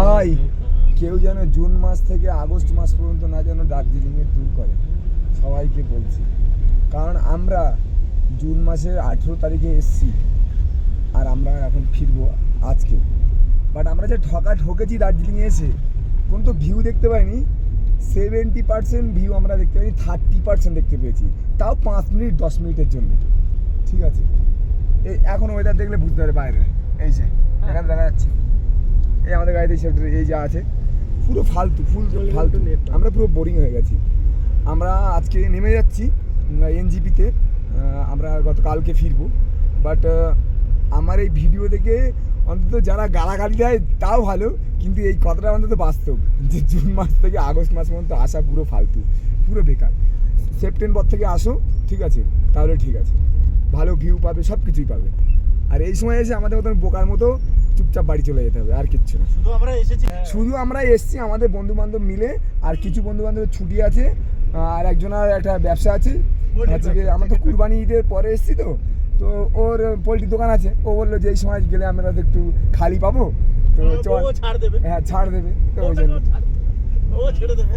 ভাই কেউ যেন জুন মাস থেকে আগস্ট মাস পর্যন্ত না যেন দার্জিলিংয়ে ট্যুর করে, সবাইকে বলছি। কারণ আমরা জুন মাসের 18 তারিখে এসছি আর আমরা এখন ফিরবো আজকে। বাট আমরা যে ঠকেছি দার্জিলিংয়ে এসে, কোন তো ভিউ দেখতে পাইনি। 70% ভিউ আমরা দেখতে পাইনি, 30% দেখতে পেয়েছি, তাও 5 মিনিট 10 মিনিটের জন্য। ঠিক আছে, এই এখন ওয়েদার দেখলে বুঝতে পারে বাইরে, এই যে এখানে দেখা যাচ্ছে, এই আমাদের গাড়িতে এই যা আছে পুরো ফালতু ফালতু। আমরা পুরো বোরিং হয়ে গেছি। আমরা আজকে নেমে যাচ্ছি এনজিপিতে, আমরা গতকালকে ফিরবো। বাট আমার এই ভিডিও দেখে অন্তত যারা গালাগালি দেয় তাও ভালো, কিন্তু এই কথাটা অন্তত বাস্তব যে জুন মাস থেকে আগস্ট মাস পর্যন্ত আসা পুরো ফালতু, পুরো বেকার। সেপ্টেম্বর থেকে আসো, ঠিক আছে, তাহলে ঠিক আছে, ভালো ভিউ পাবে, সব কিছুই পাবে। আর এই সময় এসে আমাদের মতন বোকার মতো চুপচাপ বাড়ি চলে যেতে হবে, আর কিচ্ছু না। শুধু আমরা এসছি আমাদের বন্ধু বান্ধব মিলে, আর কিছু বন্ধু বান্ধবের ছুটি আছে, আর একজনের একটা ব্যবসা আছে। আজকে আমরা তো কুরবানি ঈদের পরে এসছি, তো ওর পোলট্রির দোকান আছে। ও বললো যে এই সময় গেলে আমরা তো একটু খালি পাবো, তো চল, হ্যাঁ ছাড় দেবে, তো ওই জন্য ছেড়ে দেবে।